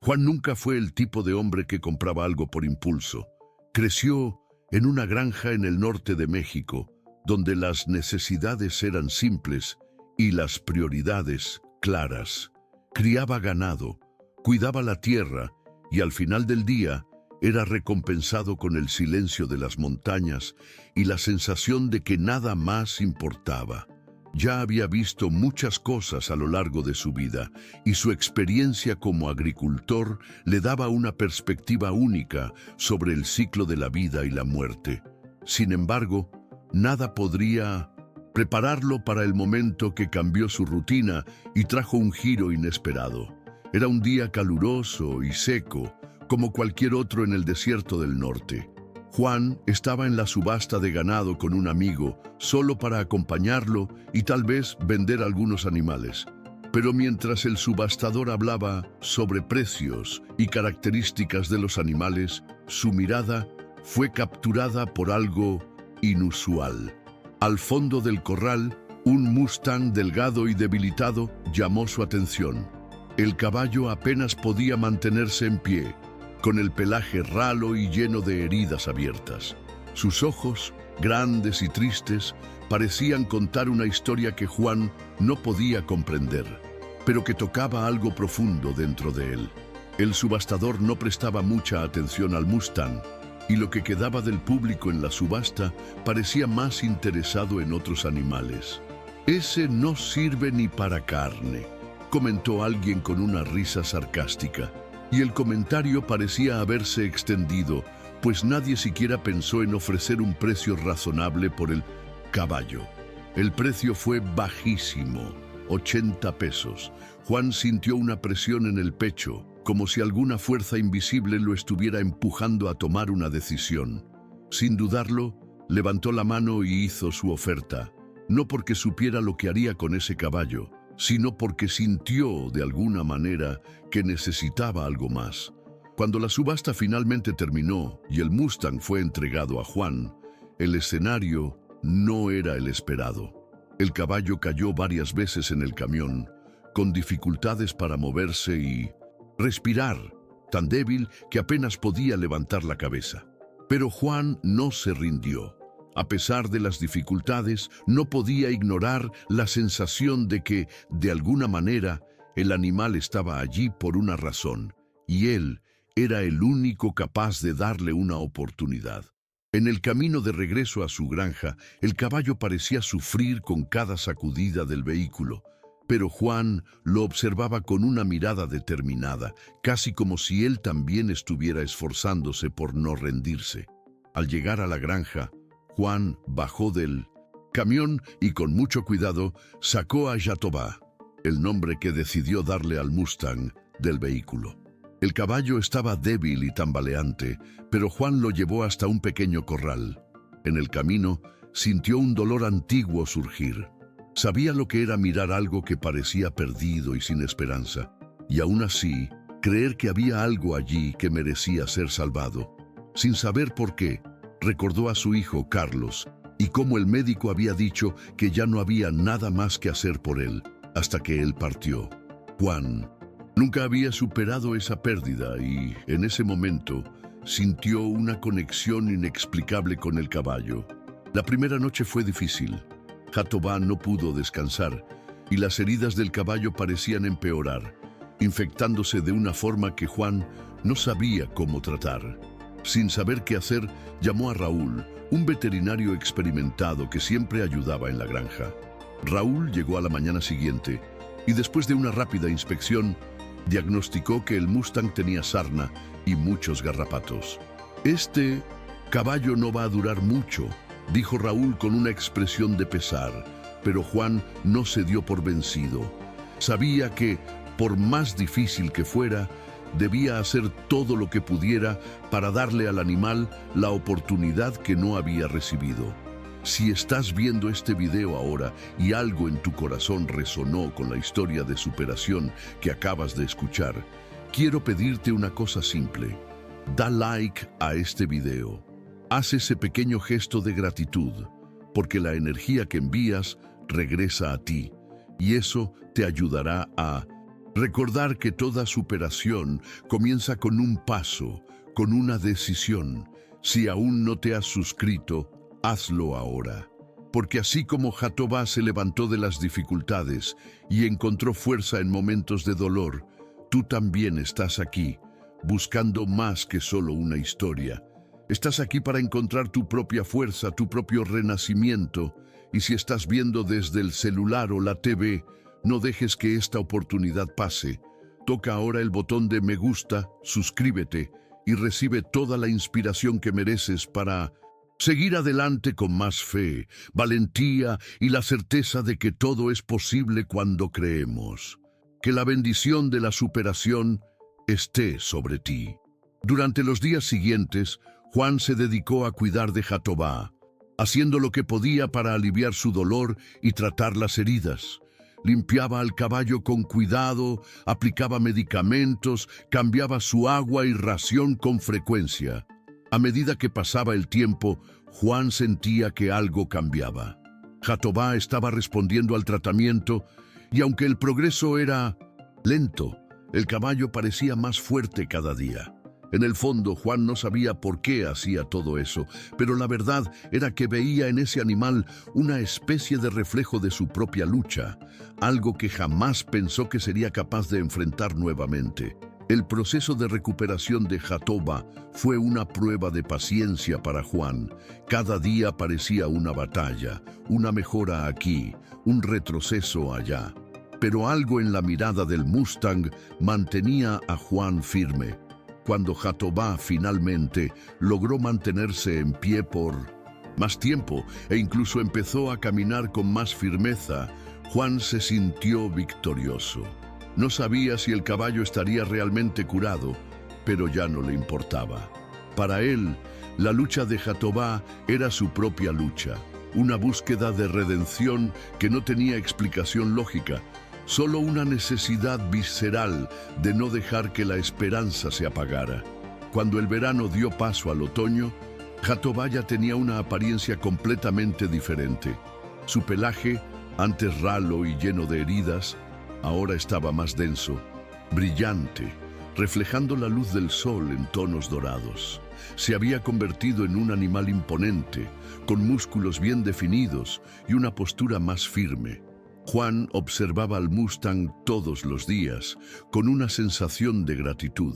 Juan nunca fue el tipo de hombre que compraba algo por impulso. Creció en una granja en el norte de México, donde las necesidades eran simples y las prioridades claras. Criaba ganado, cuidaba la tierra y al final del día era recompensado con el silencio de las montañas y la sensación de que nada más importaba. Ya había visto muchas cosas a lo largo de su vida y su experiencia como agricultor le daba una perspectiva única sobre el ciclo de la vida y la muerte. Sin embargo, nada podría prepararlo para el momento que cambió su rutina y trajo un giro inesperado. Era un día caluroso y seco, como cualquier otro en el desierto del norte. Juan estaba en la subasta de ganado con un amigo, solo para acompañarlo y tal vez vender algunos animales. Pero mientras el subastador hablaba sobre precios y características de los animales, su mirada fue capturada por algo inusual. Al fondo del corral, un Mustang delgado y debilitado llamó su atención. El caballo apenas podía mantenerse en pie, con el pelaje ralo y lleno de heridas abiertas. Sus ojos, grandes y tristes, parecían contar una historia que Juan no podía comprender, pero que tocaba algo profundo dentro de él. El subastador no prestaba mucha atención al Mustang, y lo que quedaba del público en la subasta parecía más interesado en otros animales. «Ese no sirve ni para carne», comentó alguien con una risa sarcástica. Y el comentario parecía haberse extendido, pues nadie siquiera pensó en ofrecer un precio razonable por el caballo. El precio fue bajísimo, 80 pesos. Juan sintió una presión en el pecho, como si alguna fuerza invisible lo estuviera empujando a tomar una decisión. Sin dudarlo, levantó la mano y hizo su oferta, no porque supiera lo que haría con ese caballo, sino porque sintió, de alguna manera, que necesitaba algo más. Cuando la subasta finalmente terminó y el Mustang fue entregado a Juan, el escenario no era el esperado. El caballo cayó varias veces en el camión, con dificultades para moverse y respirar, tan débil que apenas podía levantar la cabeza. Pero Juan no se rindió. A pesar de las dificultades, no podía ignorar la sensación de que, de alguna manera, el animal estaba allí por una razón, y él era el único capaz de darle una oportunidad. En el camino de regreso a su granja, el caballo parecía sufrir con cada sacudida del vehículo, pero Juan lo observaba con una mirada determinada, casi como si él también estuviera esforzándose por no rendirse. Al llegar a la granja, Juan bajó del camión y con mucho cuidado sacó a Jatobá, el nombre que decidió darle al Mustang, del vehículo. El caballo estaba débil y tambaleante, pero Juan lo llevó hasta un pequeño corral. En el camino, sintió un dolor antiguo surgir. Sabía lo que era mirar algo que parecía perdido y sin esperanza, y aún así, creer que había algo allí que merecía ser salvado. Sin saber por qué, recordó a su hijo Carlos y cómo el médico había dicho que ya no había nada más que hacer por él hasta que él partió. Juan nunca había superado esa pérdida y, en ese momento, sintió una conexión inexplicable con el caballo. La primera noche fue difícil. Jatobá no pudo descansar y las heridas del caballo parecían empeorar, infectándose de una forma que Juan no sabía cómo tratar. Sin saber qué hacer, llamó a Raúl, un veterinario experimentado que siempre ayudaba en la granja. Raúl llegó a la mañana siguiente y después de una rápida inspección, diagnosticó que el Mustang tenía sarna y muchos garrapatos. «Este caballo no va a durar mucho», dijo Raúl con una expresión de pesar, pero Juan no se dio por vencido. Sabía que, por más difícil que fuera, debía hacer todo lo que pudiera para darle al animal la oportunidad que no había recibido. Si estás viendo este video ahora y algo en tu corazón resonó con la historia de superación que acabas de escuchar, quiero pedirte una cosa simple. Da like a este video. Haz ese pequeño gesto de gratitud, porque la energía que envías regresa a ti, y eso te ayudará a Recordar que toda superación comienza con un paso, con una decisión. Si aún no te has suscrito, hazlo ahora. Porque así como Jatobá se levantó de las dificultades y encontró fuerza en momentos de dolor, tú también estás aquí, buscando más que solo una historia. Estás aquí para encontrar tu propia fuerza, tu propio renacimiento, y si estás viendo desde el celular o la TV, no dejes que esta oportunidad pase. Toca ahora el botón de me gusta, suscríbete y recibe toda la inspiración que mereces para seguir adelante con más fe, valentía y la certeza de que todo es posible cuando creemos. Que la bendición de la superación esté sobre ti. Durante los días siguientes, Juan se dedicó a cuidar de Jatobá, haciendo lo que podía para aliviar su dolor y tratar las heridas. Limpiaba al caballo con cuidado, aplicaba medicamentos, cambiaba su agua y ración con frecuencia. A medida que pasaba el tiempo, Juan sentía que algo cambiaba. Jatobá estaba respondiendo al tratamiento y aunque el progreso era lento, el caballo parecía más fuerte cada día. En el fondo, Juan no sabía por qué hacía todo eso, pero la verdad era que veía en ese animal una especie de reflejo de su propia lucha, algo que jamás pensó que sería capaz de enfrentar nuevamente. El proceso de recuperación de Jatobá fue una prueba de paciencia para Juan. Cada día parecía una batalla, una mejora aquí, un retroceso allá. Pero algo en la mirada del Mustang mantenía a Juan firme. Cuando Jatobá finalmente logró mantenerse en pie por más tiempo e incluso empezó a caminar con más firmeza, Juan se sintió victorioso. No sabía si el caballo estaría realmente curado, pero ya no le importaba. Para él, la lucha de Jatobá era su propia lucha, una búsqueda de redención que no tenía explicación lógica, solo una necesidad visceral de no dejar que la esperanza se apagara. Cuando el verano dio paso al otoño, Jatobá ya tenía una apariencia completamente diferente. Su pelaje, antes ralo y lleno de heridas, ahora estaba más denso, brillante, reflejando la luz del sol en tonos dorados. Se había convertido en un animal imponente, con músculos bien definidos y una postura más firme. Juan observaba al Mustang todos los días, con una sensación de gratitud.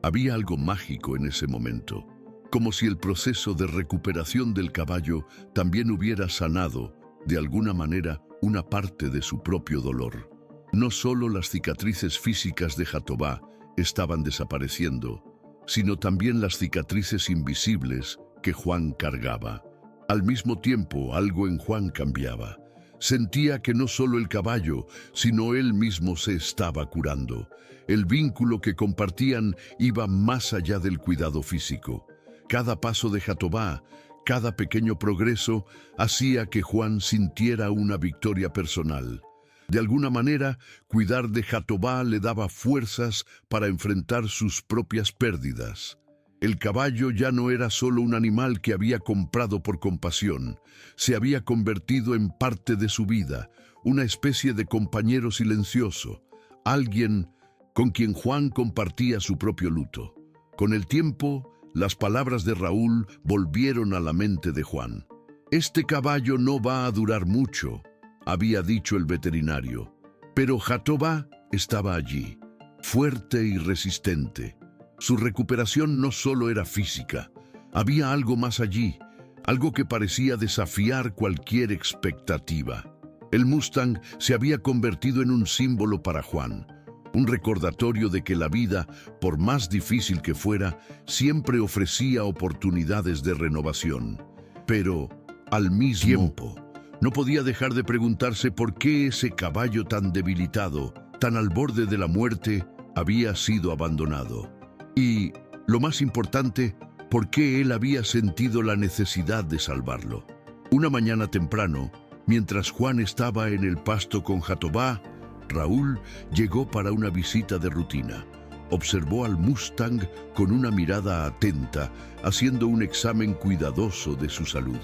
Había algo mágico en ese momento, como si el proceso de recuperación del caballo también hubiera sanado, de alguna manera, una parte de su propio dolor. No solo las cicatrices físicas de Jatobá estaban desapareciendo, sino también las cicatrices invisibles que Juan cargaba. Al mismo tiempo, algo en Juan cambiaba. Sentía que no solo el caballo, sino él mismo se estaba curando. El vínculo que compartían iba más allá del cuidado físico. Cada paso de Jatobá, cada pequeño progreso, hacía que Juan sintiera una victoria personal. De alguna manera, cuidar de Jatobá le daba fuerzas para enfrentar sus propias pérdidas. El caballo ya no era solo un animal que había comprado por compasión, se había convertido en parte de su vida, una especie de compañero silencioso, alguien con quien Juan compartía su propio luto. Con el tiempo, las palabras de Raúl volvieron a la mente de Juan. «Este caballo no va a durar mucho», había dicho el veterinario, pero Jatobá estaba allí, fuerte y resistente. Su recuperación no solo era física, había algo más allí, algo que parecía desafiar cualquier expectativa. El Mustang se había convertido en un símbolo para Juan, un recordatorio de que la vida, por más difícil que fuera, siempre ofrecía oportunidades de renovación. Pero, al mismo tiempo, no podía dejar de preguntarse por qué ese caballo tan debilitado, tan al borde de la muerte, había sido abandonado. Y, lo más importante, por qué él había sentido la necesidad de salvarlo. Una mañana temprano, mientras Juan estaba en el pasto con Jatobá, Raúl llegó para una visita de rutina. Observó al Mustang con una mirada atenta, haciendo un examen cuidadoso de su salud.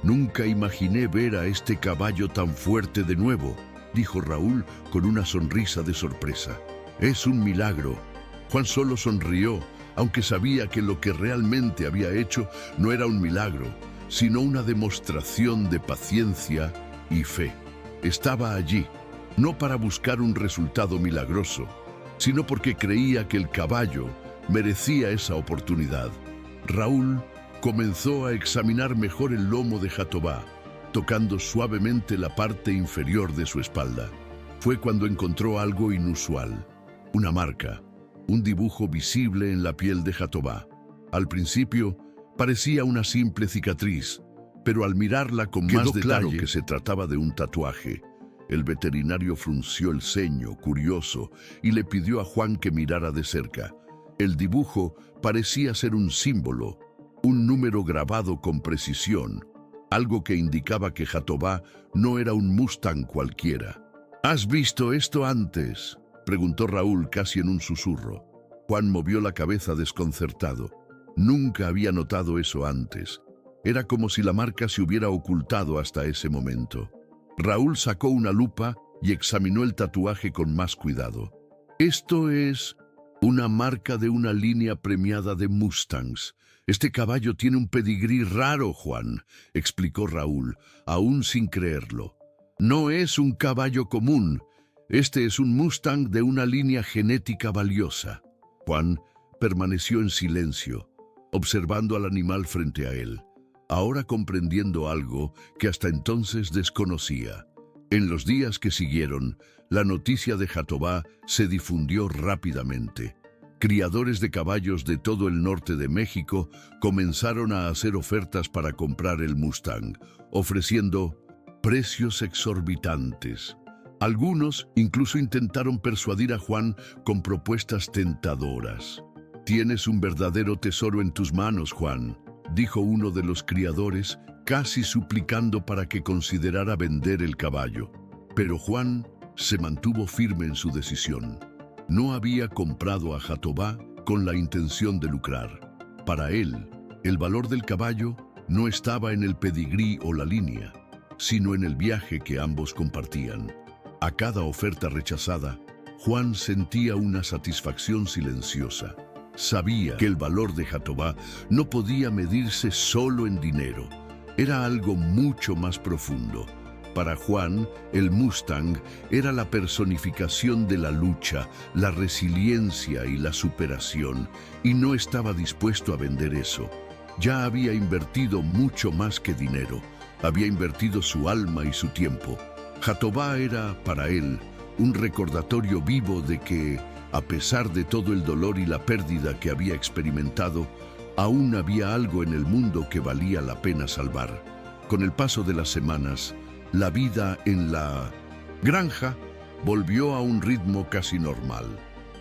«Nunca imaginé ver a este caballo tan fuerte de nuevo», dijo Raúl con una sonrisa de sorpresa. Es un milagro. Juan solo sonrió, aunque sabía que lo que realmente había hecho no era un milagro, sino una demostración de paciencia y fe. Estaba allí, no para buscar un resultado milagroso, sino porque creía que el caballo merecía esa oportunidad. Raúl comenzó a examinar mejor el lomo de Jatobá, tocando suavemente la parte inferior de su espalda. Fue cuando encontró algo inusual, una marca, un dibujo visible en la piel de Jatobá. Al principio parecía una simple cicatriz, pero al mirarla con más detalle, claro que se trataba de un tatuaje. El veterinario frunció el ceño, curioso, y le pidió a Juan que mirara de cerca. El dibujo parecía ser un símbolo, un número grabado con precisión, algo que indicaba que Jatobá no era un Mustang cualquiera. ¿Has visto esto antes?, preguntó Raúl casi en un susurro. Juan movió la cabeza desconcertado. Nunca había notado eso antes. Era como si la marca se hubiera ocultado hasta ese momento. Raúl sacó una lupa y examinó el tatuaje con más cuidado. Esto es una marca de una línea premiada de Mustangs. Este caballo tiene un pedigrí raro, Juan, explicó Raúl, aún sin creerlo. No es un caballo común. Este es un Mustang de una línea genética valiosa. Juan permaneció en silencio, observando al animal frente a él, ahora comprendiendo algo que hasta entonces desconocía. En los días que siguieron, la noticia de Jatobá se difundió rápidamente. Criadores de caballos de todo el norte de México comenzaron a hacer ofertas para comprar el Mustang, ofreciendo precios exorbitantes. Algunos incluso intentaron persuadir a Juan con propuestas tentadoras. «Tienes un verdadero tesoro en tus manos, Juan», dijo uno de los criadores, casi suplicando para que considerara vender el caballo. Pero Juan se mantuvo firme en su decisión. No había comprado a Jatobá con la intención de lucrar. Para él, el valor del caballo no estaba en el pedigrí o la línea, sino en el viaje que ambos compartían. A cada oferta rechazada, Juan sentía una satisfacción silenciosa. Sabía que el valor de Jatobá no podía medirse solo en dinero. Era algo mucho más profundo. Para Juan, el Mustang era la personificación de la lucha, la resiliencia y la superación, y no estaba dispuesto a vender eso. Ya había invertido mucho más que dinero. Había invertido su alma y su tiempo. Jatobá era, para él, un recordatorio vivo de que, a pesar de todo el dolor y la pérdida que había experimentado, aún había algo en el mundo que valía la pena salvar. Con el paso de las semanas, la vida en la granja volvió a un ritmo casi normal.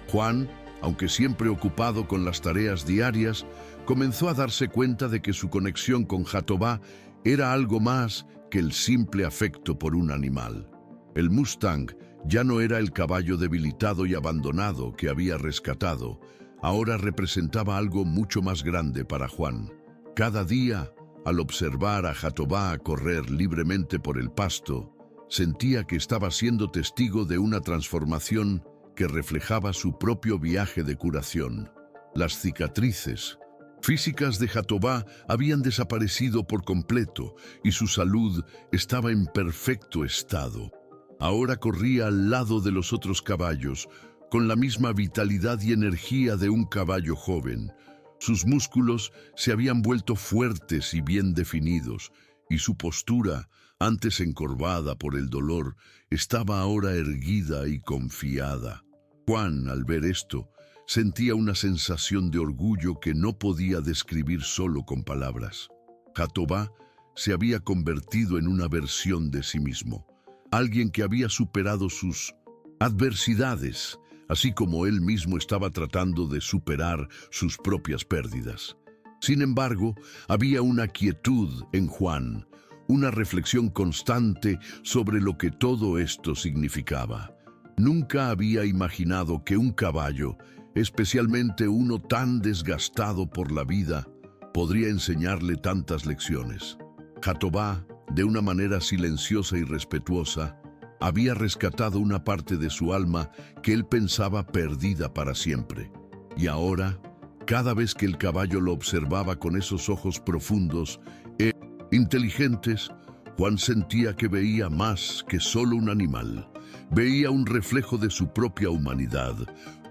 Juan, aunque siempre ocupado con las tareas diarias, comenzó a darse cuenta de que su conexión con Jatobá era algo más que el simple afecto por un animal. El Mustang ya no era el caballo debilitado y abandonado que había rescatado. Ahora representaba algo mucho más grande para Juan. Cada día, al observar a Jatobá correr libremente por el pasto, sentía que estaba siendo testigo de una transformación que reflejaba su propio viaje de curación. Las cicatrices físicas de Jatobá habían desaparecido por completo y su salud estaba en perfecto estado. Ahora corría al lado de los otros caballos, con la misma vitalidad y energía de un caballo joven. Sus músculos se habían vuelto fuertes y bien definidos, y su postura, antes encorvada por el dolor, estaba ahora erguida y confiada. Juan, al ver esto, sentía una sensación de orgullo que no podía describir solo con palabras. Jatobá se había convertido en una versión de sí mismo, alguien que había superado sus adversidades, así como él mismo estaba tratando de superar sus propias pérdidas. Sin embargo, había una quietud en Juan, una reflexión constante sobre lo que todo esto significaba. Nunca había imaginado que un caballo, especialmente uno tan desgastado por la vida, podría enseñarle tantas lecciones. Jatobá, de una manera silenciosa y respetuosa, había rescatado una parte de su alma que él pensaba perdida para siempre. Y ahora, cada vez que el caballo lo observaba con esos ojos profundos e inteligentes, Juan sentía que veía más que solo un animal. Veía un reflejo de su propia humanidad,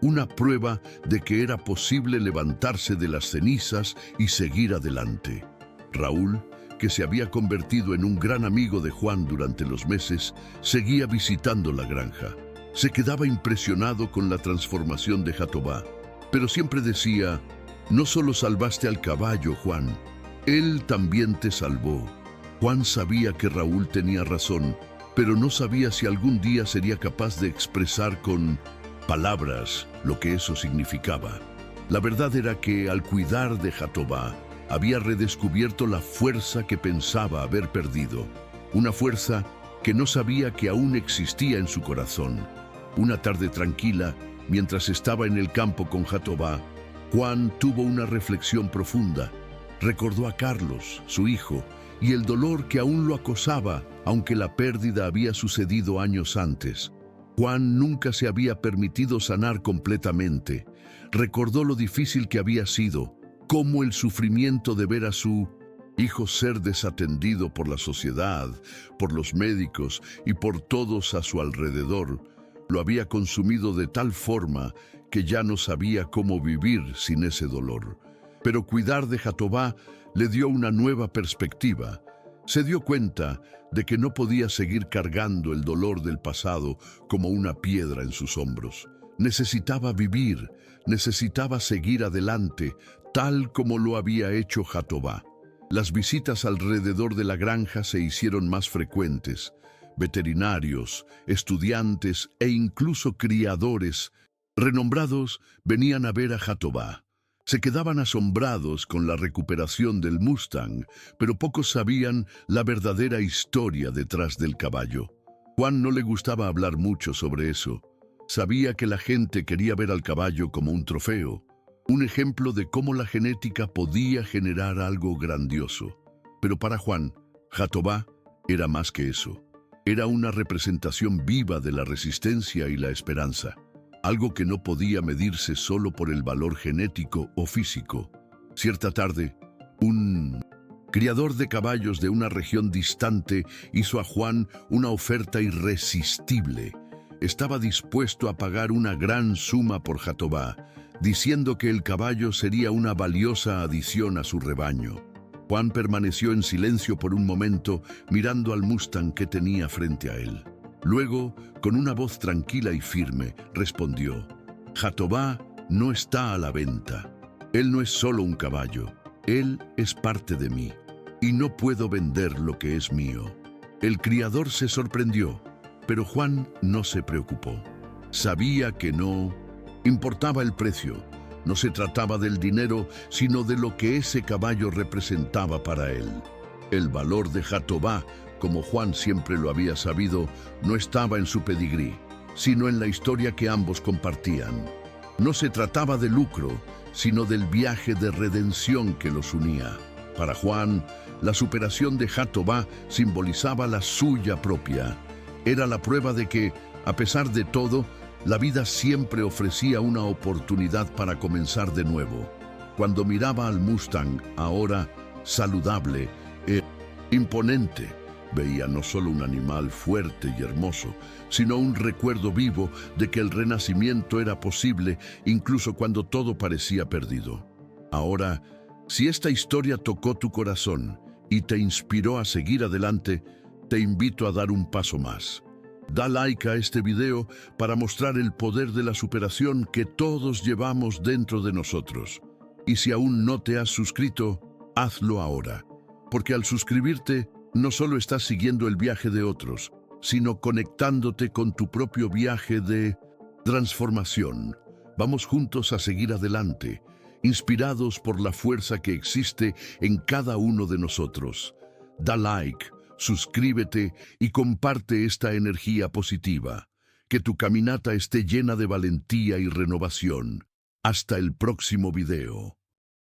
una prueba de que era posible levantarse de las cenizas y seguir adelante. Raúl, que se había convertido en un gran amigo de Juan durante los meses, seguía visitando la granja. Se quedaba impresionado con la transformación de Jatobá, pero siempre decía: «No solo salvaste al caballo, Juan, él también te salvó». Juan sabía que Raúl tenía razón, pero no sabía si algún día sería capaz de expresar con palabras lo que eso significaba. La verdad era que al cuidar de Jatobá, había redescubierto la fuerza que pensaba haber perdido, una fuerza que no sabía que aún existía en su corazón. Una tarde tranquila, mientras estaba en el campo con Jatobá, Juan tuvo una reflexión profunda. Recordó a Carlos, su hijo, y el dolor que aún lo acosaba, aunque la pérdida había sucedido años antes. Juan nunca se había permitido sanar completamente. Recordó lo difícil que había sido, cómo el sufrimiento de ver a su hijo ser desatendido por la sociedad, por los médicos y por todos a su alrededor, lo había consumido de tal forma que ya no sabía cómo vivir sin ese dolor. Pero cuidar de Jatobá le dio una nueva perspectiva. Se dio cuenta de que no podía seguir cargando el dolor del pasado como una piedra en sus hombros. Necesitaba vivir, necesitaba seguir adelante, tal como lo había hecho Jatobá. Las visitas alrededor de la granja se hicieron más frecuentes. Veterinarios, estudiantes e incluso criadores renombrados venían a ver a Jatobá. Se quedaban asombrados con la recuperación del Mustang, pero pocos sabían la verdadera historia detrás del caballo. Juan no le gustaba hablar mucho sobre eso. Sabía que la gente quería ver al caballo como un trofeo, un ejemplo de cómo la genética podía generar algo grandioso. Pero para Juan, Jatobá era más que eso. Era una representación viva de la resistencia y la esperanza. Algo que no podía medirse solo por el valor genético o físico. Cierta tarde, un criador de caballos de una región distante hizo a Juan una oferta irresistible. Estaba dispuesto a pagar una gran suma por Jatobá, diciendo que el caballo sería una valiosa adición a su rebaño. Juan permaneció en silencio por un momento, mirando al Mustang que tenía frente a él. Luego, con una voz tranquila y firme, respondió: «Jatobá no está a la venta. Él no es solo un caballo, él es parte de mí, y no puedo vender lo que es mío». El criador se sorprendió, pero Juan no se preocupó. Sabía que no importaba el precio. No se trataba del dinero, sino de lo que ese caballo representaba para él. El valor de Jatobá, como Juan siempre lo había sabido, no estaba en su pedigrí, sino en la historia que ambos compartían. No se trataba de lucro, sino del viaje de redención que los unía. Para Juan, la superación de Jatobá simbolizaba la suya propia. Era la prueba de que, a pesar de todo, la vida siempre ofrecía una oportunidad para comenzar de nuevo. Cuando miraba al Mustang, ahora saludable e imponente, veía no solo un animal fuerte y hermoso, sino un recuerdo vivo de que el renacimiento era posible incluso cuando todo parecía perdido. Ahora, si esta historia tocó tu corazón y te inspiró a seguir adelante, te invito a dar un paso más. Da like a este video para mostrar el poder de la superación que todos llevamos dentro de nosotros. Y si aún no te has suscrito, hazlo ahora, porque al suscribirte, no solo estás siguiendo el viaje de otros, sino conectándote con tu propio viaje de transformación. Vamos juntos a seguir adelante, inspirados por la fuerza que existe en cada uno de nosotros. Da like, suscríbete y comparte esta energía positiva. Que tu caminata esté llena de valentía y renovación. Hasta el próximo video.